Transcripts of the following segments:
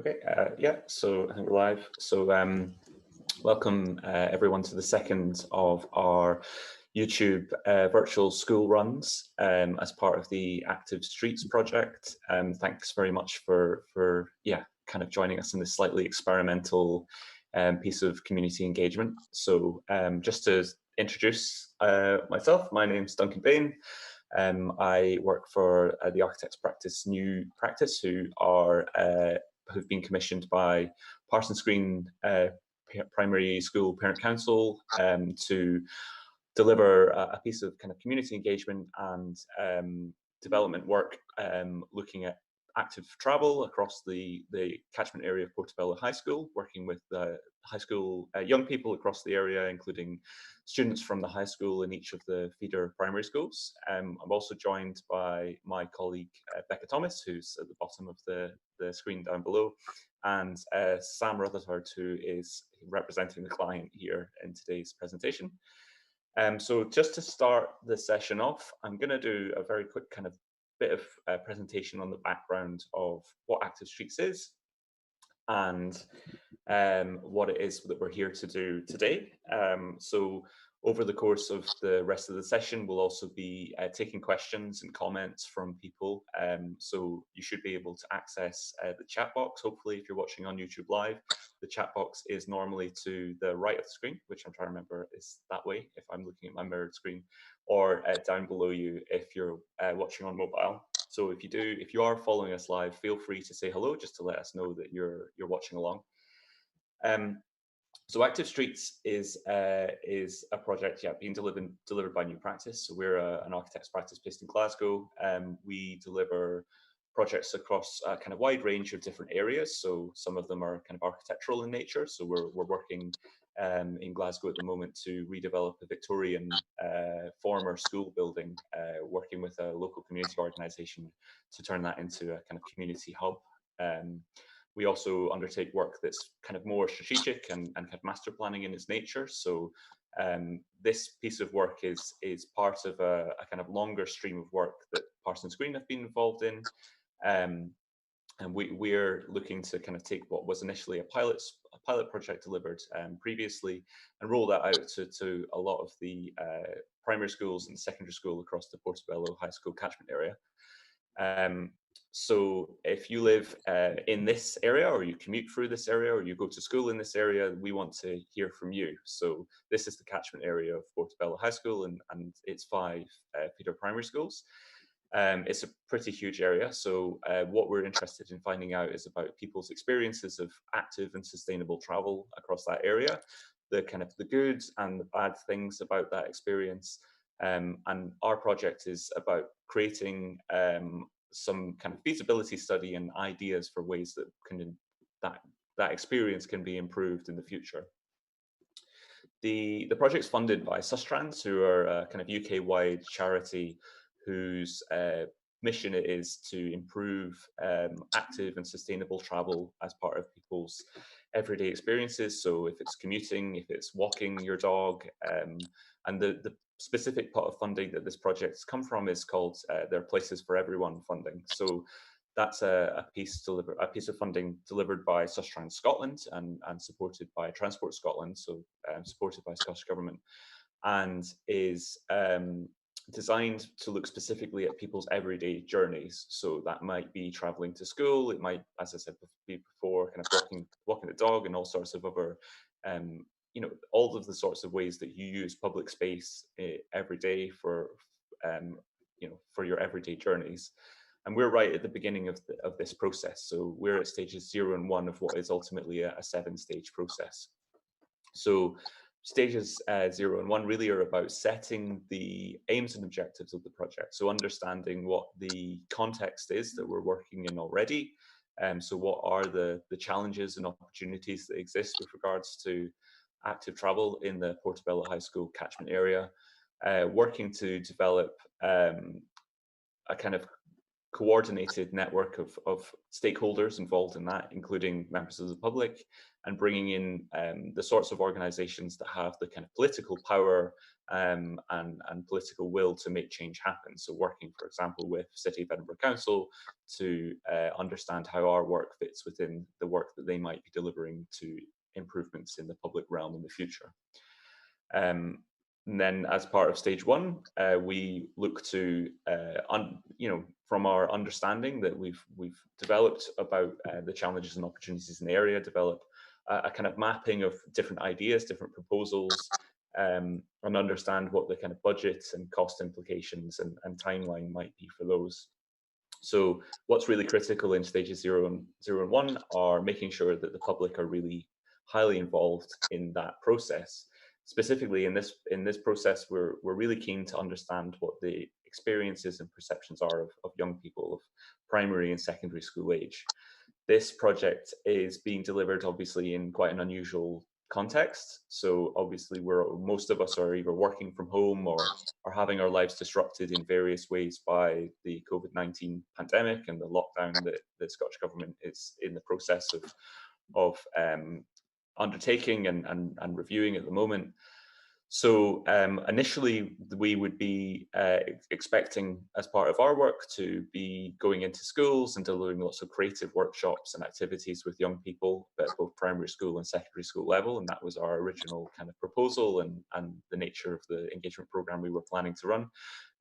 Okay, yeah, so I think we're live. Welcome everyone to the second of our YouTube virtual school runs as part of the Active Streets project. Thanks very much for kind of joining us in this slightly experimental piece of community engagement. So just to introduce myself, my name's Duncan Bain. I work for the Architects Practice New Practice, who've been commissioned by Parsons Primary School Parent Council to deliver a piece of kind of community engagement and development work looking at active travel across the catchment area of Portobello High School, working with high school young people across the area, including students from the high school in each of the feeder primary schools. I'm also joined by my colleague Becker Thomas, who's at the bottom of the screen down below, and Sam Rutherford, who is representing the client here in today's presentation. So just to start the session off, I'm going to do a very quick kind of bit of presentation on the background of what Active Streets is and what it is that we're here to do today. So over the course of the rest of the session, we'll also be taking questions and comments from people. So you should be able to access the chat box. Hopefully, if you're watching on YouTube Live, the chat box is normally to the right of the screen, which I'm trying to remember is that way if I'm looking at my mirrored screen, or down below you if you're watching on mobile. So if you are following us live, feel free to say hello just to let us know that you're watching along. So Active Streets is a project being delivered by New Practice. So we're an architects practice based in Glasgow. We deliver projects across a kind of wide range of different areas. So some of them are kind of architectural in nature. So we're working in Glasgow at the moment to redevelop a Victorian former school building, working with a local community organisation to turn that into a kind of community hub. We also undertake work that's kind of more strategic and kind of master planning in its nature. So this piece of work is part of a kind of longer stream of work that Parsons Green have been involved in. And we're looking to kind of take what was initially a pilot project delivered previously and roll that out to a lot of the primary schools and secondary school across the Portobello High School catchment area. So if you live in this area, or you commute through this area, or you go to school in this area, we want to hear from you. So this is the catchment area of Portobello High School and its 5 feeder primary schools. It's a pretty huge area. So what we're interested in finding out is about people's experiences of active and sustainable travel across that area, the kind of the good and the bad things about that experience. And our project is about creating some kind of feasibility study and ideas for ways that that experience can be improved in the future. The project's funded by Sustrans, who are a kind of UK-wide charity whose mission it is to improve active and sustainable travel as part of people's everyday experiences. So if it's commuting, if it's walking your dog, and the specific pot of funding that this project's come from is called their Places for Everyone funding. So that's a piece of funding delivered by Sustrans Scotland and supported by Transport Scotland, so supported by Scottish Government, and is designed to look specifically at people's everyday journeys. So that might be traveling to school, it might, as I said before, kind of walking the dog, and all sorts of other all of the sorts of ways that you use public space every day for for your everyday journeys. And we're right at the beginning of this process. So we're at stages 0 and 1 of what is ultimately a 7-stage process. So stages 0 and 1 really are about setting the aims and objectives of the project. So understanding what the context is that we're working in already. So what are the challenges and opportunities that exist with regards to active travel in the Portobello High School catchment area, working to develop a kind of coordinated network of stakeholders involved in that, including members of the public, and bringing in the sorts of organizations that have the kind of political power and political will to make change happen. So working, for example, with City of Edinburgh Council to understand how our work fits within the work that they might be delivering to improvements in the public realm in the future. And then, as part of stage one, we look to, from our understanding that we've developed about the challenges and opportunities in the area, develop a kind of mapping of different ideas, different proposals, and understand what the kind of budgets and cost implications and timeline might be for those. So, what's really critical in stages 0 and 1 are making sure that the public are really highly involved in that process. Specifically in this process, we're really keen to understand what the experiences and perceptions are of young people of primary and secondary school age. This project is being delivered obviously in quite an unusual context. So obviously most of us are either working from home or are having our lives disrupted in various ways by the COVID-19 pandemic and the lockdown that the Scottish Government is in the process of undertaking and reviewing at the moment. So initially, we would be expecting, as part of our work, to be going into schools and delivering lots of creative workshops and activities with young people at both primary school and secondary school level. And that was our original kind of proposal and the nature of the engagement program we were planning to run.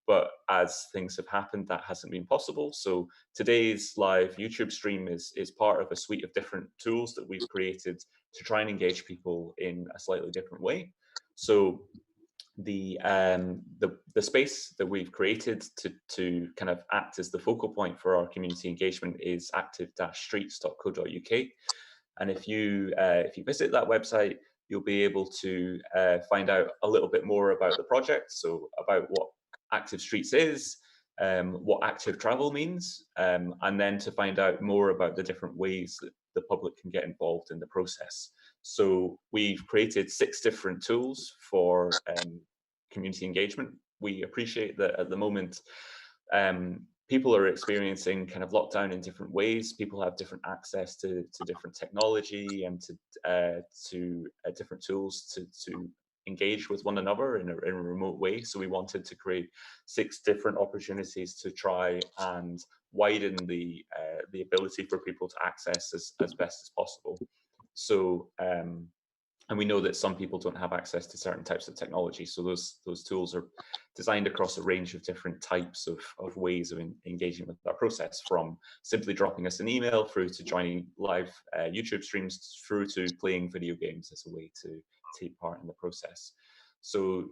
But as things have happened, that hasn't been possible. So today's live YouTube stream is part of a suite of different tools that we've created to try and engage people in a slightly different way. So the space that we've created to kind of act as the focal point for our community engagement is active-streets.co.uk. And if you visit that website, you'll be able to find out a little bit more about the project, so about what Active Streets is, what active travel means, and then to find out more about the different ways that the public can get involved in the process. So we've created 6 different tools for community engagement. We appreciate that at the moment, people are experiencing kind of lockdown in different ways. People have different access to different technology and to different tools to engage with one another in a remote way. So we wanted to create 6 different opportunities to try and widen the ability for people to access as best as possible. So, and we know that some people don't have access to certain types of technology. So those tools are designed across a range of different types of ways of engaging with that process, from simply dropping us an email through to joining live YouTube streams through to playing video games as a way to take part in the process. So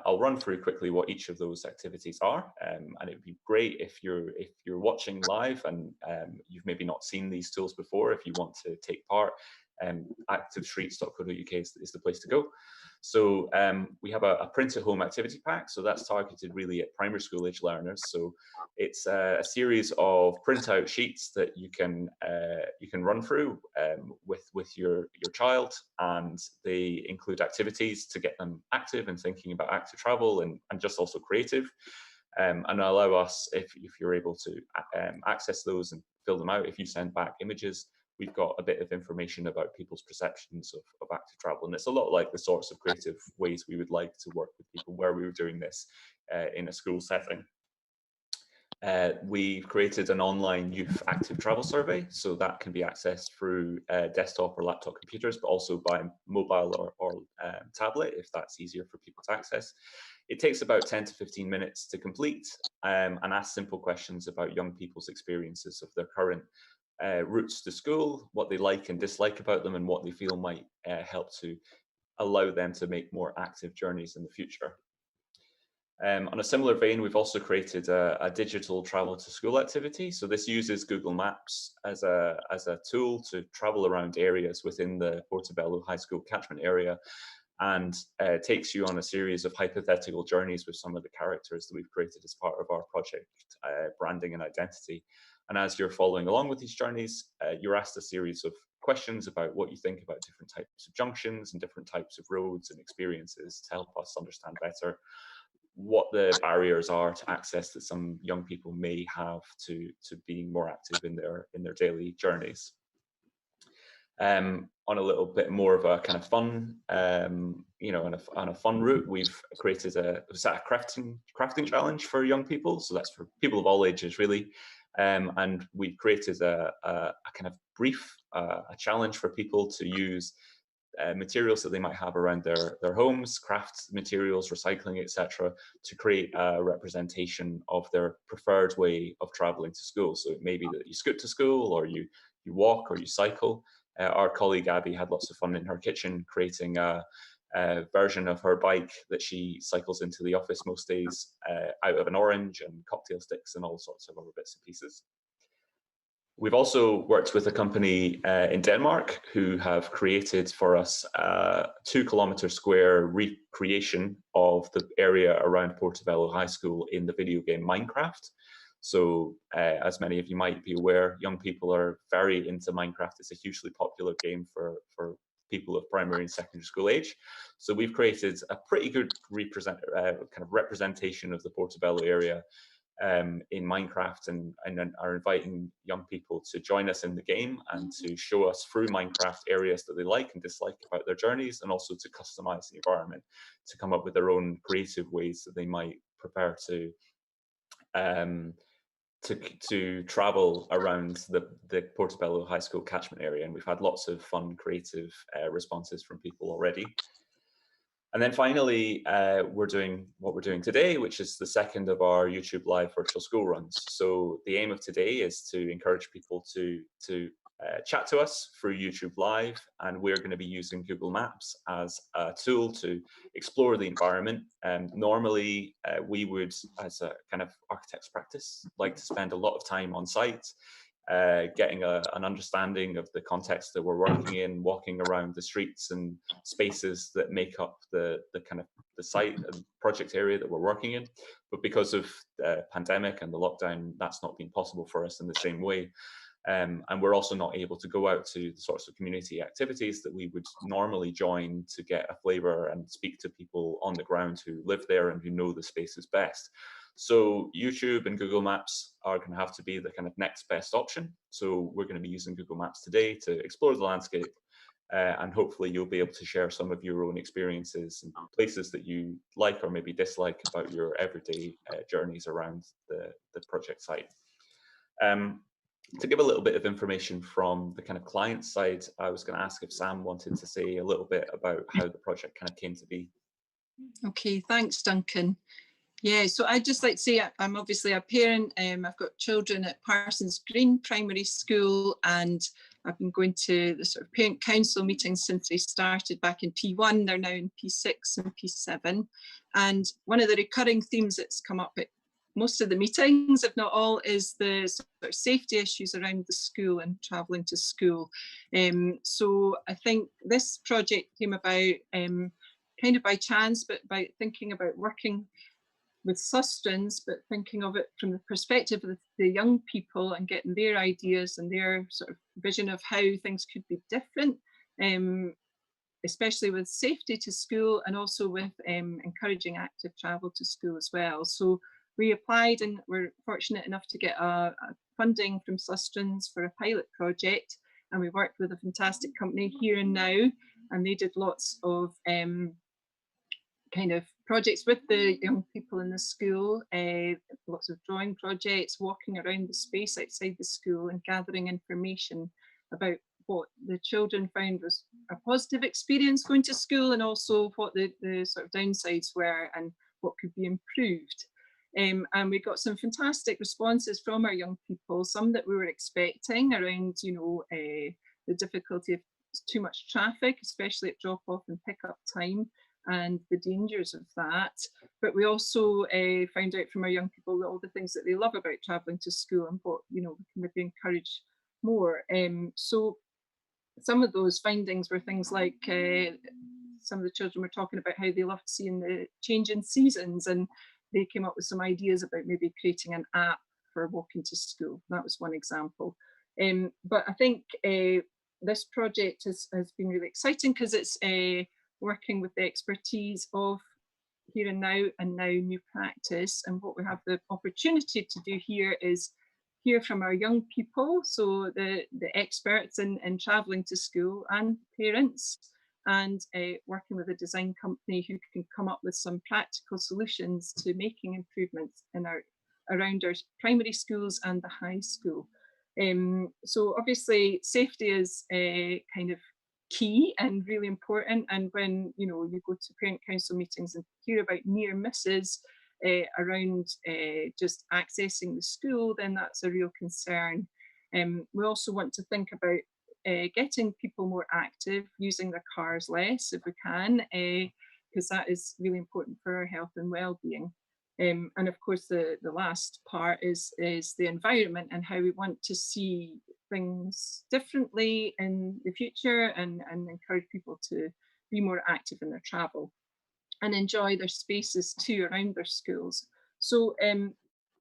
I'll run through quickly what each of those activities are, and it would be great if you're watching live and you've maybe not seen these tools before. If you want to take part, activestreets.co.uk is the place to go. So we have a print at home activity pack. So that's targeted really at primary school age learners. So it's a series of printout sheets that you can run through with your child, and they include activities to get them active and thinking about active travel and just also creative. And allow us, if you're able to access those and fill them out, if you send back images, we've got a bit of information about people's perceptions of active travel. And it's a lot like the sorts of creative ways we would like to work with people where we were doing this in a school setting. We've created an online youth active travel survey, so that can be accessed through desktop or laptop computers, but also by mobile or tablet, if that's easier for people to access. It takes about 10 to 15 minutes to complete and ask simple questions about young people's experiences of their current routes to school, what they like and dislike about them, and what they feel might help to allow them to make more active journeys in the future. On a similar vein, we've also created a digital travel to school activity. So this uses Google Maps as a tool to travel around areas within the Portobello High School catchment area, and takes you on a series of hypothetical journeys with some of the characters that we've created as part of our project branding and identity. And as you're following along with these journeys, you're asked a series of questions about what you think about different types of junctions and different types of roads and experiences to help us understand better what the barriers are to access that some young people may have to being more active in their daily journeys. On a little bit more of a kind of fun, you know, on a fun route, we've created a crafting challenge for young people. So that's for people of all ages, really. And we've created a kind of brief, a challenge for people to use materials that they might have around their homes, craft materials, recycling, etc., to create a representation of their preferred way of traveling to school. So it may be that you scoot to school, or you walk, or you cycle. Our colleague Abby had lots of fun in her kitchen creating a version of her bike that she cycles into the office most days, out of an orange and cocktail sticks and all sorts of other bits and pieces. We've also worked with a company in Denmark who have created for us a 2 kilometre square recreation of the area around Portobello High School in the video game Minecraft. So as many of you might be aware, young people are very into Minecraft. It's a hugely popular game for people of primary and secondary school age. So we've created a pretty good kind of representation of the Portobello area in Minecraft, and are inviting young people to join us in the game and to show us through Minecraft areas that they like and dislike about their journeys, and also to customize the environment to come up with their own creative ways that they might prepare to travel around the Portobello High School catchment area. And we've had lots of fun, creative responses from people already. And then finally, we're doing what we're doing today, which is the second of our YouTube Live virtual school runs. So the aim of today is to encourage people to chat to us through YouTube Live, and we're going to be using Google Maps as a tool to explore the environment. Normally, we would, as a kind of architect's practice, like to spend a lot of time on site, getting an understanding of the context that we're working in, walking around the streets and spaces that make up the kind of the site and project area that we're working in. But because of the pandemic and the lockdown, that's not been possible for us in the same way. And we're also not able to go out to the sorts of community activities that we would normally join to get a flavour and speak to people on the ground who live there and who know the spaces best. So YouTube and Google Maps are going to have to be the kind of next best option. So we're going to be using Google Maps today to explore the landscape, and hopefully you'll be able to share some of your own experiences and places that you like or maybe dislike about your everyday journeys around the project site. To give a little bit of information from the kind of client side, I was going to ask if Sam wanted to say a little bit about how the project kind of came to be. Okay, thanks, Duncan. Yeah, so I'd just like to say I'm obviously a parent. I've got children at Parsons Green Primary School, and I've been going to the sort of parent council meetings since they started back in P1. They're now in P6 and P7. And one of the recurring themes that's come up at most of the meetings, if not all, is the sort of safety issues around the school and travelling to school. So I think this project came about kind of by chance, but by thinking about working with sustenance, but thinking of it from the perspective of the young people and getting their ideas and their sort of vision of how things could be different, especially with safety to school, and also with encouraging active travel to school as well. So we applied and were fortunate enough to get a funding from sustenance for a pilot project, and we worked with a fantastic company, Here and Now, and they did lots of kind of projects with the young people in the school, lots of drawing projects, walking around the space outside the school and gathering information about what the children found was a positive experience going to school, and also what the sort of downsides were and what could be improved. And we got some fantastic responses from our young people, some that we were expecting around, you know, the difficulty of too much traffic, especially at drop off and pick up time, and the dangers of that. But we also found out from our young people all the things that they love about travelling to school and what, you know, we can maybe encourage more. So some of those findings were things like some of the children were talking about how they loved seeing the change in seasons, and they came up with some ideas about maybe creating an app for walking to school. That was one example. But I think this project has been really exciting because it's working with the expertise of here and now new practice. And what we have the opportunity to do here is hear from our young people, so the experts in travelling to school, and parents, and working with a design company who can come up with some practical solutions to making improvements in around our primary schools and the high school. So obviously safety is kind of key and really important, and when you go to parent council meetings and hear about near misses around just accessing the school, then that's a real concern. We also want to think about getting people more active, using their cars less if we can, because that is really important for our health and well-being. And of course, the last part is the environment and how we want to see things differently in the future, and encourage people to be more active in their travel and enjoy their spaces too around their schools. So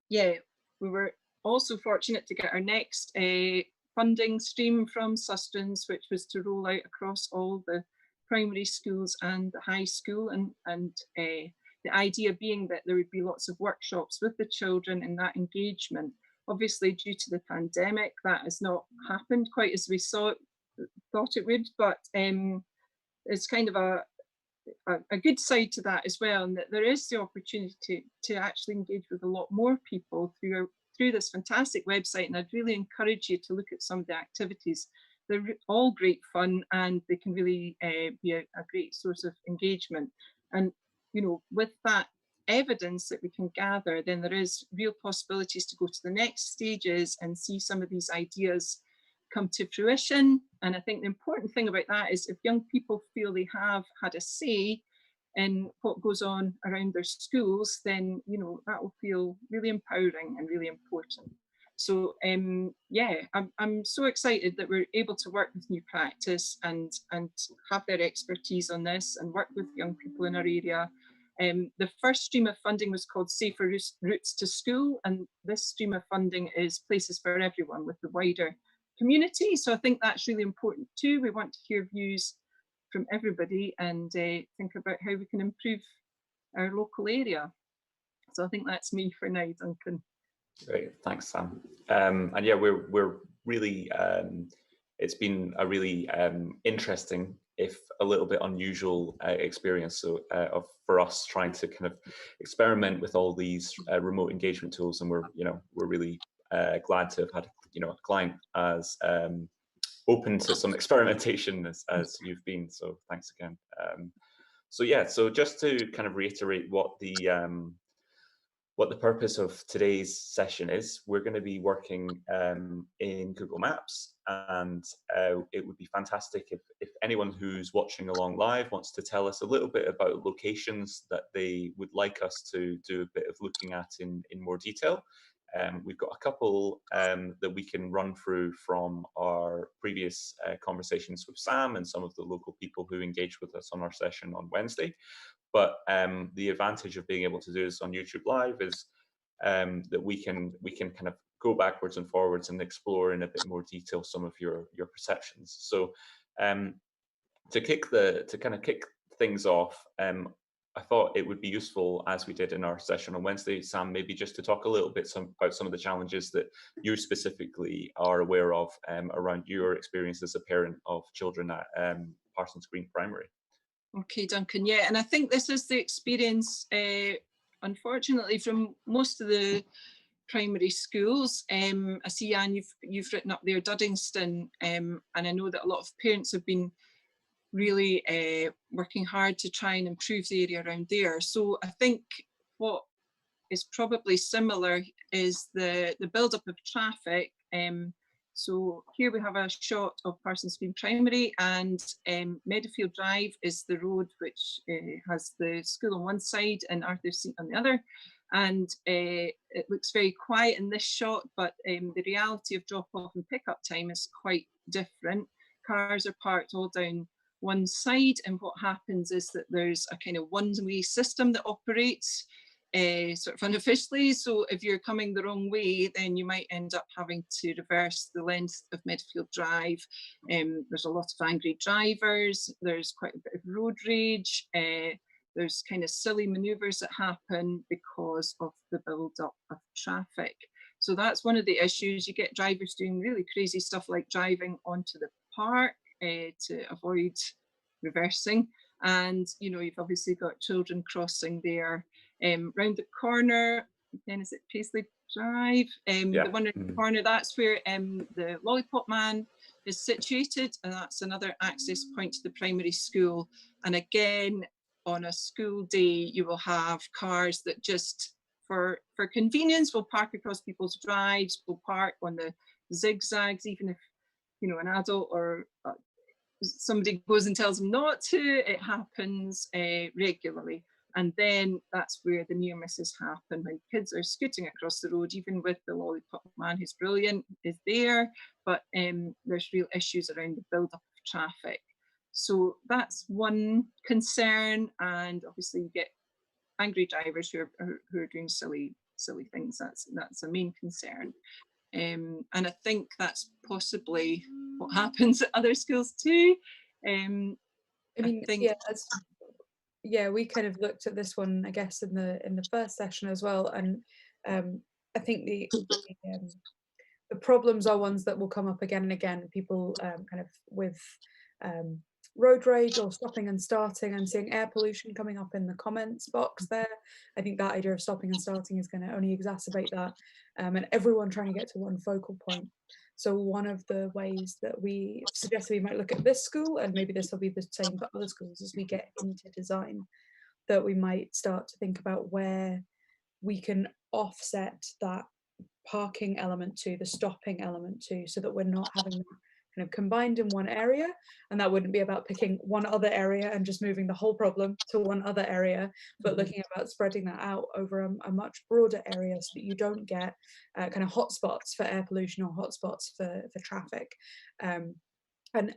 yeah, we were also fortunate to get our next funding stream from Sustenance, which was to roll out across all the primary schools and the high school, and the idea being that there would be lots of workshops with the children and that engagement. Obviously, due to the pandemic, that has not happened quite as we thought it would, but it's kind of a good side to that as well, and that there is the opportunity to actually engage with a lot more people through this fantastic website. And I'd really encourage you to look at some of the activities. They're all great fun, and they can really be a great source of engagement. And with that evidence that we can gather, then there is real possibilities to go to the next stages and see some of these ideas come to fruition. And I think the important thing about that is if young people feel they have had a say in what goes on around their schools, then that will feel really empowering and really important. So yeah, I'm so excited that we're able to work with New Practice and have their expertise on this and work with young people in our area. The first stream of funding was called Safer Routes to School, and this stream of funding is Places for Everyone with the wider community. So I think that's really important too. We want to hear views from everybody and think about how we can improve our local area. So I think that's me for now, Duncan. Great, thanks, Sam. And yeah, we're really, it's been a really interesting, if a little bit unusual experience for us trying to kind of experiment with all these remote engagement tools, and we're really glad to have had a client as open to some experimentation as you've been. So thanks again. So yeah, so just to kind of reiterate what the purpose of today's session is, we're going to be working in Google Maps, and it would be fantastic if anyone who's watching along live wants to tell us a little bit about locations that they would like us to do a bit of looking at in more detail. We've got a couple that we can run through from our previous conversations with Sam and some of the local people who engaged with us on our session on Wednesday. But the advantage of being able to do this on YouTube Live is that we can kind of go backwards and forwards and explore in a bit more detail some of your perceptions. So to kind of kick things off, I thought it would be useful, as we did in our session on Wednesday, Sam, maybe just to talk a little bit about some of the challenges that you specifically are aware of around your experience as a parent of children at Parsons Green Primary. Okay, Duncan. Yeah, and I think this is the experience, unfortunately, from most of the primary schools. I see, Anne, you've written up there Dudleyston, and I know that a lot of parents have been really working hard to try and improve the area around there. So I think what is probably similar is the build-up of traffic. So here we have a shot of Parsons Green Primary, and Meadowfield Drive is the road which has the school on one side and Arthur's Seat on the other. And it looks very quiet in this shot, but the reality of drop-off and pick-up time is quite different. Cars are parked all down one side, and what happens is that there's a kind of one-way system that operates sort of unofficially. So if you're coming the wrong way, then you might end up having to reverse the length of Meadowfield Drive. There's a lot of angry drivers, there's quite a bit of road rage, there's kind of silly maneuvers that happen because of the build-up of traffic. So that's one of the issues. You get drivers doing really crazy stuff like driving onto the park to avoid reversing. And, you know, you've obviously got children crossing there. Round the corner, then is it Paisley Drive? The one in the corner, that's where the Lollipop Man is situated, and that's another access point to the primary school. And again, on a school day, you will have cars that just, for convenience, will park across people's drives, will park on the zigzags, even if, you know, an adult or somebody goes and tells them not to. It happens regularly. And then that's where the near misses happen, when kids are scooting across the road, even with the Lollipop Man, who's brilliant, is there, but there's real issues around the build-up of traffic. So that's one concern, and obviously you get angry drivers who are doing silly things. That's a main concern. And I think that's possibly what happens at other schools too. I mean, yeah, we kind of looked at this one, I guess, in the first session as well, and I think the problems are ones that will come up again and again. People kind of with road rage or stopping and starting, and seeing air pollution coming up in the comments box there. I think that idea of stopping and starting is going to only exacerbate that, and everyone trying to get to one focal point. So one of the ways that we suggested we might look at this school, and maybe this will be the same for other schools as we get into design, that we might start to think about where we can offset that parking element to the stopping element too, so that we're not having that kind of combined in one area. And that wouldn't be about picking one other area and just moving the whole problem to one other area, but looking about spreading that out over a much broader area, so that you don't get kind of hotspots for air pollution or hotspots for traffic, and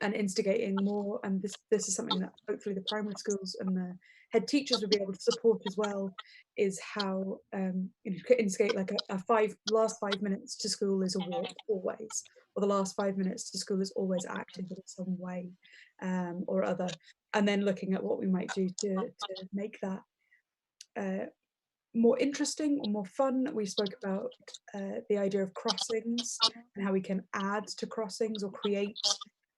instigating more. And this is something that hopefully the primary schools and the head teachers will be able to support as well, is how instigate like last 5 minutes to school is a walk always, or the last 5 minutes to school is always active in some way or other. And then looking at what we might do to make that more interesting or more fun. We spoke about the idea of crossings and how we can add to crossings or create,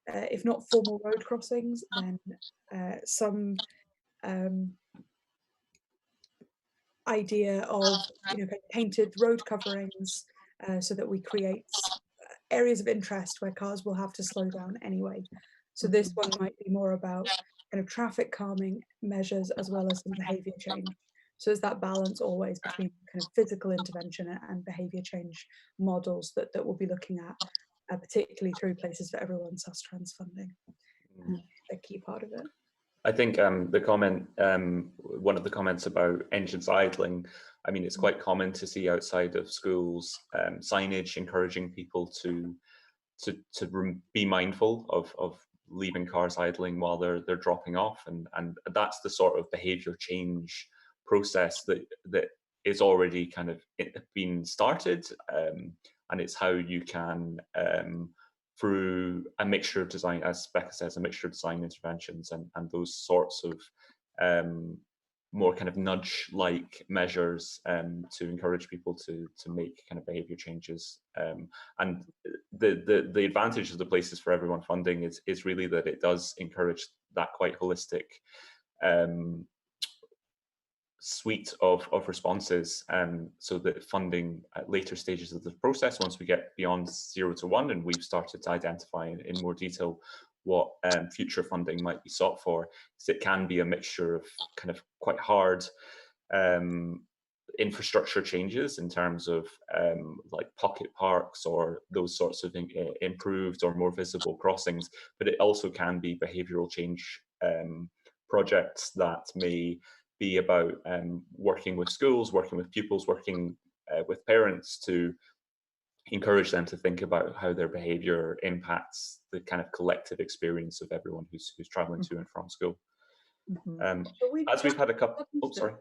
if not formal road crossings, then some idea of painted road coverings, so that we create areas of interest where cars will have to slow down anyway. So this one might be more about kind of traffic calming measures as well as some behaviour change. So there's that balance always between kind of physical intervention and behaviour change models that we'll be looking at, particularly through Places for Everyone SUS-Trans funding. A key part of it. I think the comment, one of the comments about engines idling, I mean, it's quite common to see outside of schools signage encouraging people to be mindful of leaving cars idling while they're dropping off, and that's the sort of behaviour change process that is already kind of been started, and it's how you can through a mixture of design, as Becker says, a mixture of design interventions and those sorts of more kind of nudge-like measures to encourage people to make kind of behaviour changes. And the advantage of the Places for Everyone funding is really that it does encourage that quite holistic suite of responses, so that funding at later stages of the process, once we get beyond 0 to 1 and we've started to identify in more detail what future funding might be sought for, is it can be a mixture of kind of quite hard infrastructure changes in terms of like pocket parks or those sorts of improved or more visible crossings, but it also can be behavioural change projects that may be about working with schools, working with pupils, working with parents to encourage them to think about how their behaviour impacts the kind of collective experience of everyone who's travelling to and from school. As we've had a couple, oh sorry.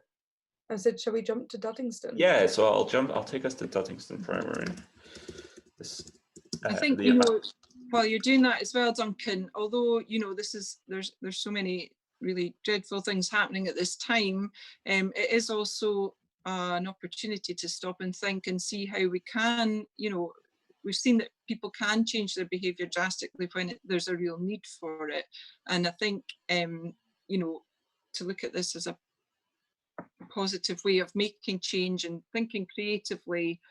I said, shall we jump to Dudleyston? Yeah, so I'll take us to Dudleyston Primary. I think while you're doing that as well, Duncan, although there's so many really dreadful things happening at this time, it is also an opportunity to stop and think and see how we can, you know, we've seen that people can change their behaviour drastically when there's a real need for it. And I think, you know, to look at this as a positive way of making change and thinking creatively,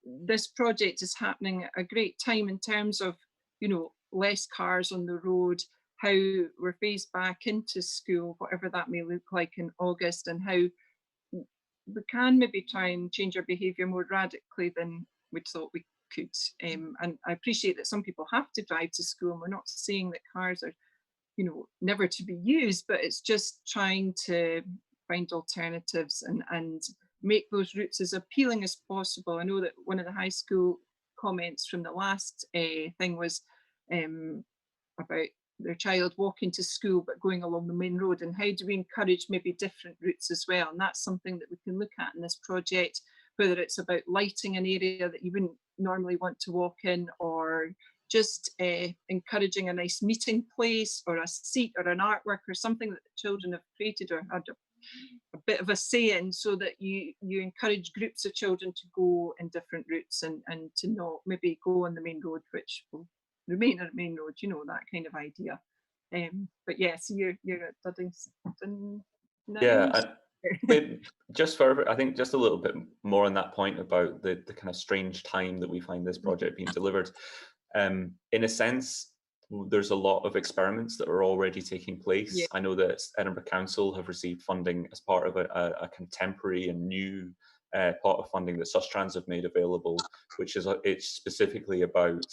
this project is happening at a great time in terms of, you know, less cars on the road, how we're phased back into school, whatever that may look like in August, and how we can maybe try and change our behaviour more radically than we thought we could. And I appreciate that some people have to drive to school, and we're not saying that cars are, you know, never to be used, but it's just trying to find alternatives and make those routes as appealing as possible. I know that one of the high school comments from the last thing was about their child walking to school but going along the main road, and how do we encourage maybe different routes as well. And that's something that we can look at in this project, whether it's about lighting an area that you wouldn't normally want to walk in, or just encouraging a nice meeting place or a seat or an artwork or something that the children have created or had a bit of a say in, so that you encourage groups of children to go in different routes and to not maybe go on the main road, which will remain a main road, you know, that kind of idea. But yes, you're at Dudleyston now. Yeah, but just for, I think just a little bit more on that point about the kind of strange time that we find this project being delivered. In a sense, there's a lot of experiments that are already taking place. Yeah. I know that Edinburgh Council have received funding as part of a contemporary and new pot of funding that Sustrans have made available, which is it's specifically about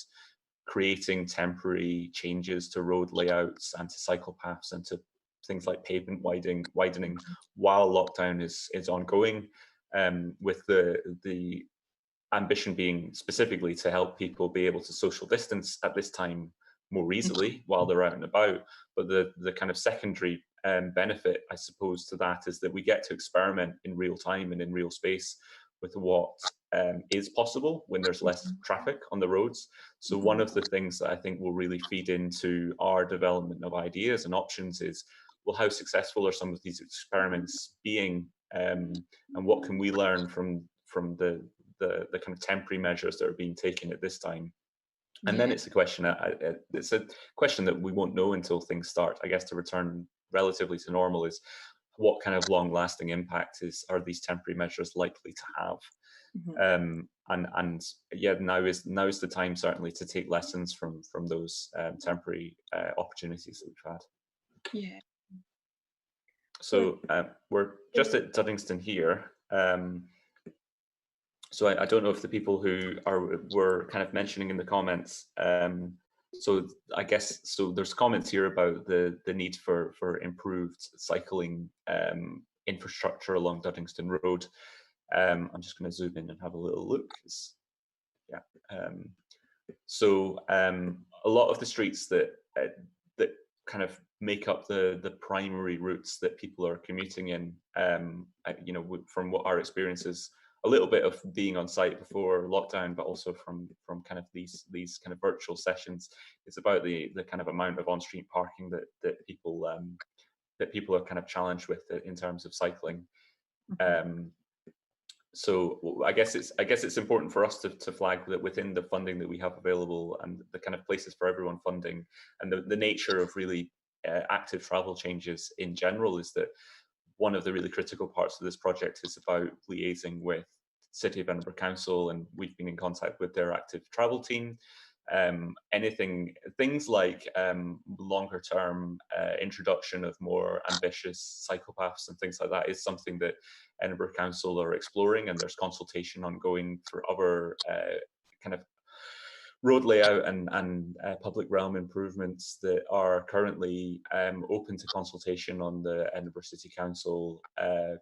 creating temporary changes to road layouts and to cycle paths and to things like pavement widening while lockdown is ongoing, with the ambition being specifically to help people be able to social distance at this time more easily while they're out and about. But the kind of secondary benefit, I suppose, to that is that we get to experiment in real time and in real space with what is possible when there's less traffic on the roads. So one of the things that I think will really feed into our development of ideas and options is, well, how successful are some of these experiments being, and what can we learn from the kind of temporary measures that are being taken at this time? And then it's a question that we won't know until things start, I guess, to return relatively to normal, is what kind of long-lasting impact are these temporary measures likely to have? And yeah, now is the time certainly to take lessons from those temporary opportunities that we've had. Yeah. So we're just at Dudleyston here. So I don't know if the people who were kind of mentioning in the comments. So I guess, so there's comments here about the need for improved cycling infrastructure along Dudleyston Road. I'm just going to zoom in and have a little look. Yeah. So a lot of the streets that kind of make up the primary routes that people are commuting in, you know, from what our experiences, a little bit of being on site before lockdown, but also from kind of these kind of virtual sessions, it's about the kind of amount of on-street parking that people are kind of challenged with in terms of cycling. So I guess it's important for us to flag that within the funding that we have available and the kind of places for everyone funding and the nature of really active travel changes in general, is that one of the really critical parts of this project is about liaising with City of Edinburgh Council, and we've been in contact with their active travel team. Things like longer term introduction of more ambitious cycle paths and things like that is something that Edinburgh Council are exploring, and there's consultation ongoing for other kind of road layout and public realm improvements that are currently open to consultation on the Edinburgh City Council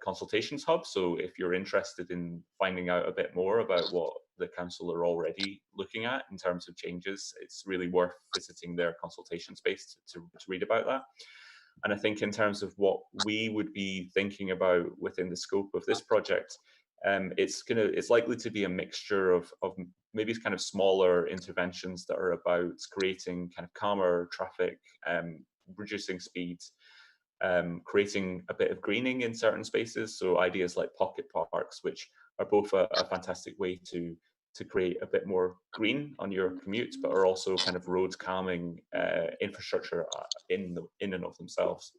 consultations hub. So if you're interested in finding out a bit more about what the council are already looking at in terms of changes, it's really worth visiting their consultation space to read about that. And I think in terms of what we would be thinking about within the scope of this project, it's likely to be a mixture of maybe kind of smaller interventions that are about creating kind of calmer traffic, reducing speed, creating a bit of greening in certain spaces. So ideas like pocket parks, which are both a fantastic way to create a bit more green on your commute, but are also kind of road calming infrastructure in and of themselves.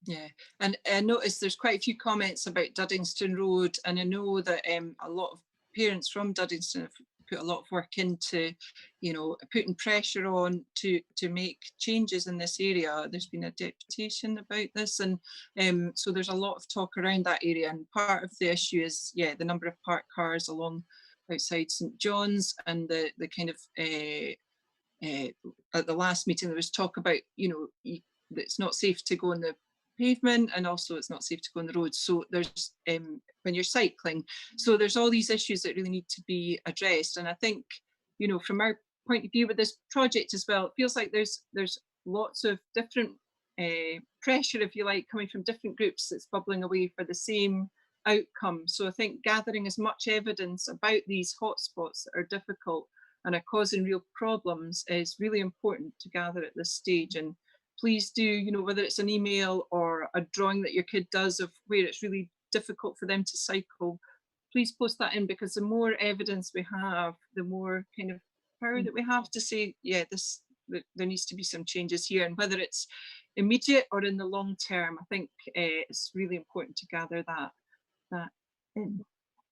Yeah, and I noticed there's quite a few comments about Dudleyston Road, and I know that a lot of parents from Dudleyston have put a lot of work into, you know, putting pressure on to make changes in this area. There's been a deputation about this, and so there's a lot of talk around that area. And part of the issue is, yeah, the number of parked cars along outside St John's, and the kind of at the last meeting there was talk about, you know, that it's not safe to go on the pavement, and also it's not safe to go on the road. So there's when you're cycling, so there's all these issues that really need to be addressed. And I think, you know, from our point of view with this project as well, it feels like there's lots of different pressure, if you like, coming from different groups that's bubbling away for the same outcome. So I think gathering as much evidence about these hotspots that are difficult and are causing real problems is really important to gather at this stage. And please do, you know, whether it's an email or a drawing that your kid does of where it's really difficult for them to cycle, please post that in, because the more evidence we have, the more kind of power that we have to say, yeah, there needs to be some changes here. And whether it's immediate or in the long term, I think it's really important to gather that in.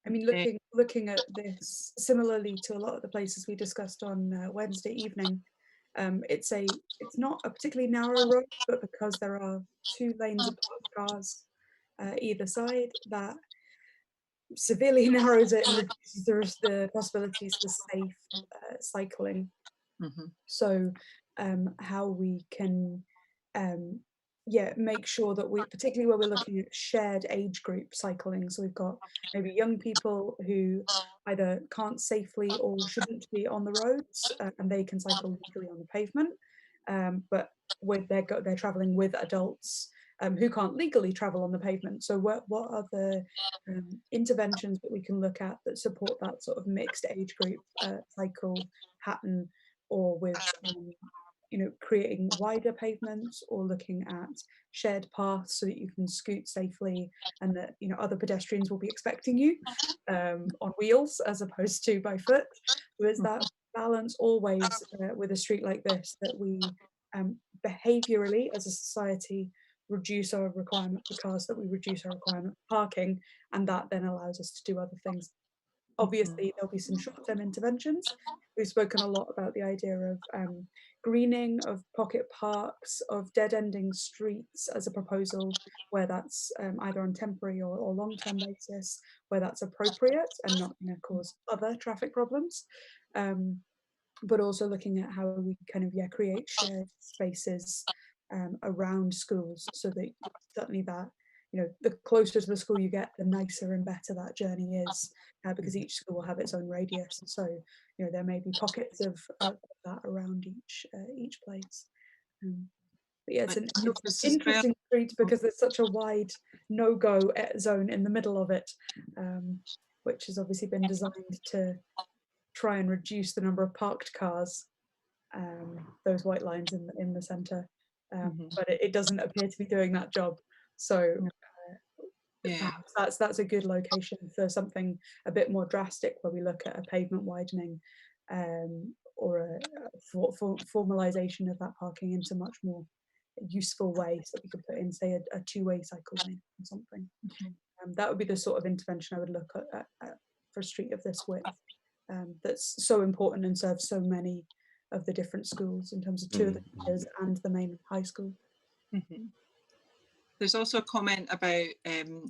I mean, looking at this similarly to a lot of the places we discussed on Wednesday evening, it's not a particularly narrow road, but because there are 2 lanes of parked cars either side, that severely narrows it and reduces the possibilities for safe cycling. So how we can make sure that we, particularly where we're looking at shared age group cycling, so we've got maybe young people who either can't safely or shouldn't be on the roads, and they can cycle legally on the pavement, but they're traveling with adults who can't legally travel on the pavement. So what are the interventions that we can look at that support that sort of mixed age group cycle pattern, or with you know, creating wider pavements, or looking at shared paths so that you can scoot safely, and that, you know, other pedestrians will be expecting you on wheels as opposed to by foot. There's that balance always with a street like this, that we behaviourally as a society reduce our requirement for cars, that we reduce our requirement for parking, and that then allows us to do other things. Obviously, there'll be some short-term interventions. We've spoken a lot about the idea of greening, of pocket parks, of dead-ending streets as a proposal, where that's either on temporary or long-term basis, where that's appropriate and not going to cause other traffic problems. But also looking at how we kind of create shared spaces around schools, so that certainly that, you know, the closer to the school you get, the nicer and better that journey is, because each school will have its own radius. So, you know, there may be pockets of that around each place. But yeah, it's an interesting street because there's such a wide no-go zone in the middle of it, which has obviously been designed to try and reduce the number of parked cars, those white lines in the centre, but it doesn't appear to be doing that job. So perhaps that's a good location for something a bit more drastic, where we look at a pavement widening, or a formalisation of that parking into much more useful way, so that we could put in, say, a 2-way cycle lane or something. That would be the sort of intervention I would look at for a street of this width, that's so important and serves so many of the different schools in terms of 2 of the leaders and the main high school. There's also a comment about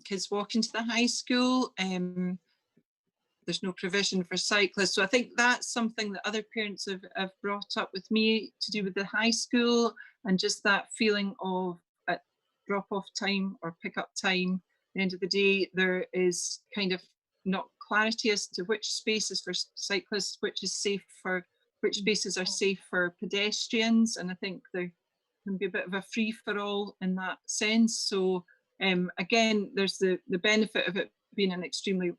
kids walking to the high school. There's no provision for cyclists. So I think that's something that other parents have brought up with me, to do with the high school, and just that feeling of at drop-off time or pick-up time, at the end of the day, there is kind of not clarity as to which spaces for cyclists, which spaces are safe for pedestrians. And I think there can be a bit of a free-for-all in that sense. So again, there's the benefit of it being an extremely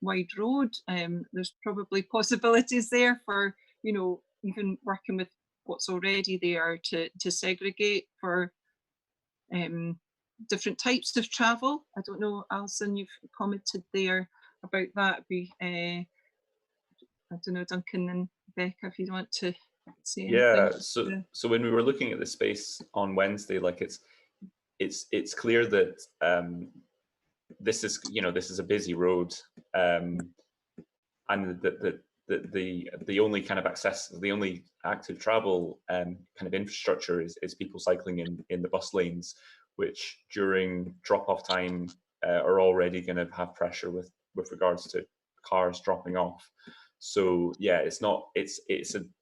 wide road. There's probably possibilities there for, you know, even working with what's already there to segregate for different types of travel. I don't know, Alison, you've commented there about that. I don't know, Duncan and Becca, if you want to say anything. Yeah, so when we were looking at the space on Wednesday, like it's clear that this is a busy road, and the only kind of the only active travel kind of infrastructure is people cycling in the bus lanes, which during drop-off time are already going to have pressure with regards to cars dropping off. So yeah, it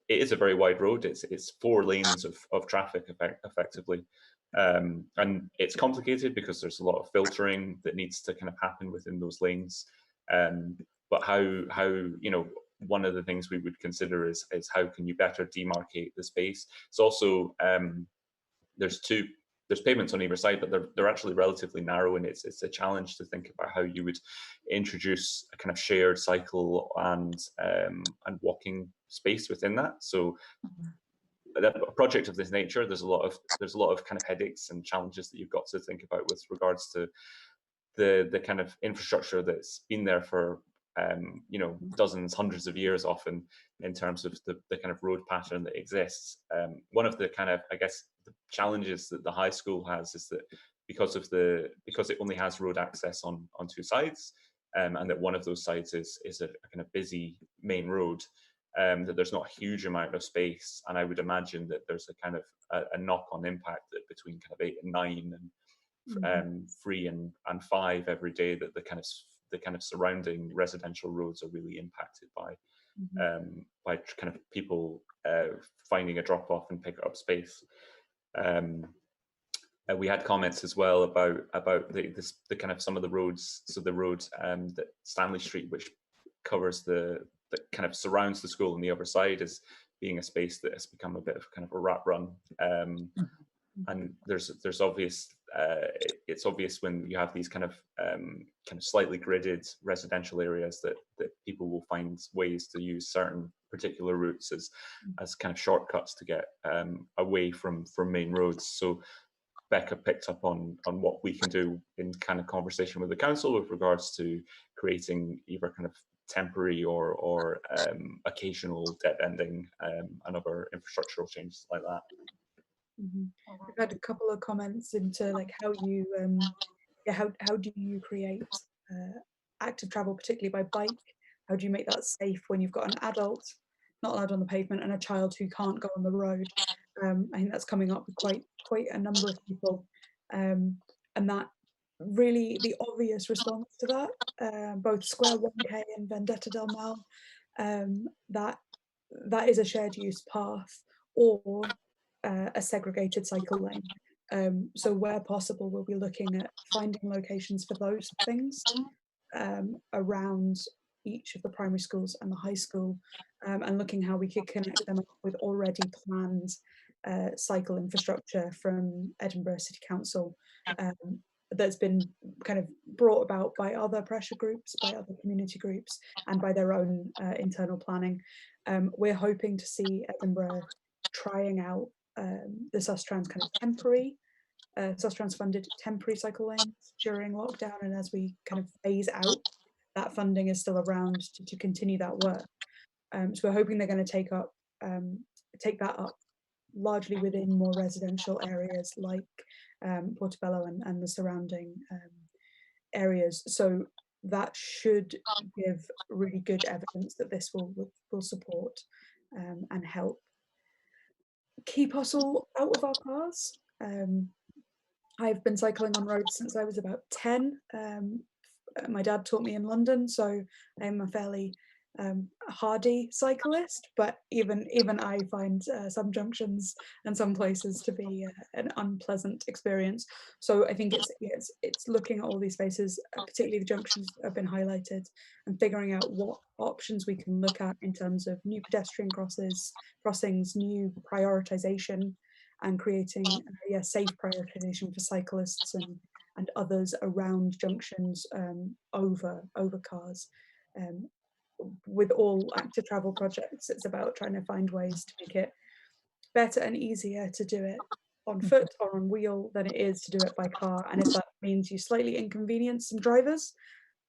is a very wide road. It's 4 lanes of traffic effectively. And it's complicated because there's a lot of filtering that needs to kind of happen within those lanes. But how one of the things we would consider is how can you better demarcate the space. It's also there's pavements on either side, but they're actually relatively narrow, and it's a challenge to think about how you would introduce a kind of shared cycle and walking space within that. So a project of this nature, there's a lot of kind of headaches and challenges that you've got to think about with regards to the kind of infrastructure that's been there for dozens, hundreds of years often, in terms of the kind of road pattern that exists. One of the kind of, I guess, the challenges that the high school has is that because it only has road access on 2 sides, and that one of those sides is a kind of busy main road, that there's not a huge amount of space, and I would imagine that there's a kind of a knock-on impact that between kind of 8 and 9 and 3 and 5 every day, that the kind of surrounding residential roads are really impacted by kind of people finding a drop off and pick up space. We had comments as well about the kind of some of the roads. So the road that Stanley Street, which covers that kind of surrounds the school on the other side, is being a space that has become a bit of kind of a rat run. And there's obvious. It's obvious when you have these kind of slightly gridded residential areas that people will find ways to use certain particular routes as kind of shortcuts to get away from main roads. So Becca picked up on what we can do in kind of conversation with the council with regards to creating either kind of temporary or occasional debt ending and other infrastructural changes like that. We've had a couple of comments into like how you how do you create active travel, particularly by bike? How do you make that safe when you've got an adult not allowed on the pavement and a child who can't go on the road? I think that's coming up with quite a number of people, and that really the obvious response to that, both Square 1K and Vendetta del Mal, that is a shared use path or a segregated cycle lane. So where possible, we'll be looking at finding locations for those things around each of the primary schools and the high school, and looking how we could connect them up with already planned cycle infrastructure from Edinburgh City Council, that's been kind of brought about by other pressure groups, by other community groups, and by their own internal planning. We're hoping to see Edinburgh trying out the Sustrans kind of temporary, Sustrans funded temporary cycle lanes during lockdown, and as we kind of phase out, that funding is still around to continue that work. So we're hoping they're going to take that up largely within more residential areas like Portobello and the surrounding areas. So that should give really good evidence that this will support and help keep us all out of our cars. I've been cycling on roads since I was about 10. My dad taught me in London, so I'm a fairly hardy cyclist, but even I find some junctions and some places to be an unpleasant experience. So I think it's looking at all these spaces, particularly the junctions that have been highlighted, and figuring out what options we can look at in terms of new pedestrian crossings, new prioritization, and creating safe prioritization for cyclists and others around junctions over cars. With all active travel projects, it's about trying to find ways to make it better and easier to do it on foot or on wheel than it is to do it by car. And if that means you slightly inconvenience some drivers,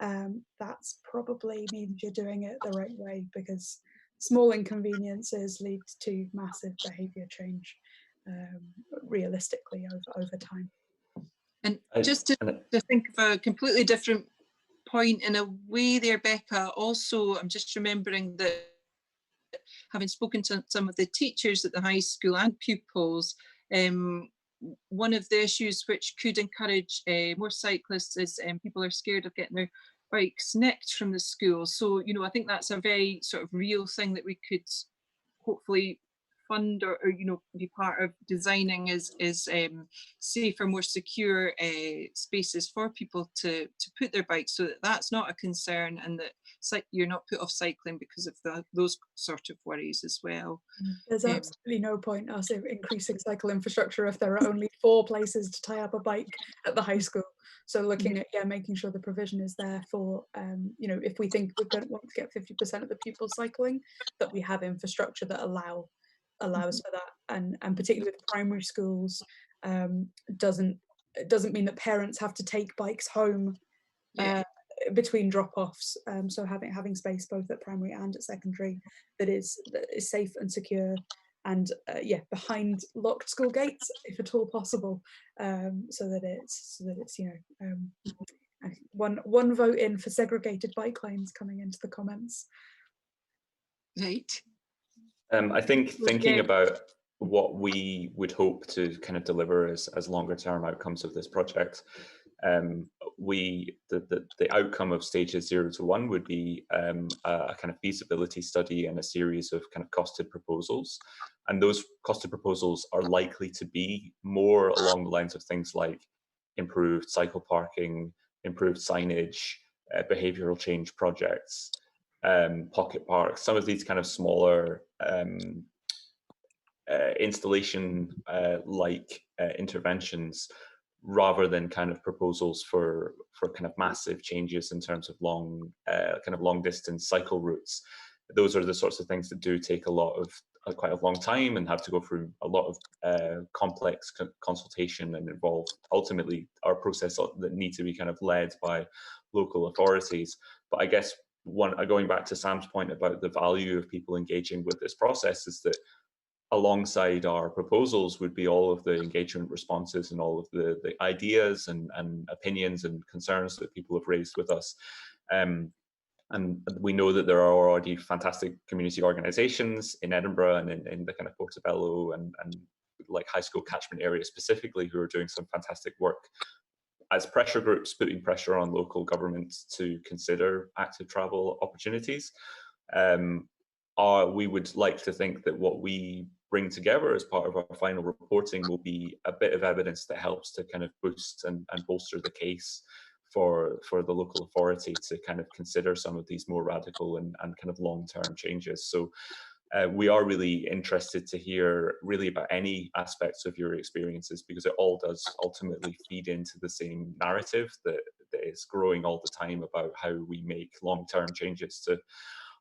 that's probably means you're doing it the right way, because small inconveniences lead to massive behaviour change, realistically over time. And just to think of a completely different point in a way there, Becca, also I'm just remembering that having spoken to some of the teachers at the high school and pupils, one of the issues which could encourage more cyclists is people are scared of getting their bikes nicked from the school. So, you know, I think that's a very sort of real thing that we could hopefully fund or you know, be part of designing is safer, more secure spaces for people to put their bikes, so that that's not a concern, and that you're not put off cycling because of those sort of worries as well. There's absolutely no point us increasing cycle infrastructure if there are only 4 places to tie up a bike at the high school. So looking at making sure the provision is there for you know, if we think we're going to want to get 50% of the pupils cycling, that we have infrastructure that allows for that, and particularly with primary schools, doesn't mean that parents have to take bikes home between drop-offs. So having space both at primary and at secondary that is safe and secure, and behind locked school gates if at all possible, so that it's you know, one vote in for segregated bike lanes coming into the comments. Right. I think thinking about what we would hope to kind of deliver as longer term outcomes of this project, the outcome of stages 0 to 1 would be a kind of feasibility study and a series of kind of costed proposals, and those costed proposals are likely to be more along the lines of things like improved cycle parking, improved signage, behavioural change projects, pocket parks, some of these kind of smaller installation like interventions, rather than kind of proposals for kind of massive changes in terms of long distance cycle routes. Those are the sorts of things that do take quite a long time and have to go through a lot of complex consultation and involve ultimately our process that need to be kind of led by local authorities. But I guess going back to Sam's point about the value of people engaging with this process is that alongside our proposals would be all of the engagement responses and all of the ideas and opinions and concerns that people have raised with us. And we know that there are already fantastic community organisations in Edinburgh and in the kind of Portobello and like high school catchment area specifically, who are doing some fantastic work as pressure groups, putting pressure on local governments to consider active travel opportunities. We would like to think that what we bring together as part of our final reporting will be a bit of evidence that helps to kind of boost and bolster the case for the local authority to kind of consider some of these more radical and kind of long-term changes. So we are really interested to hear really about any aspects of your experiences, because it all does ultimately feed into the same narrative that is growing all the time about how we make long-term changes to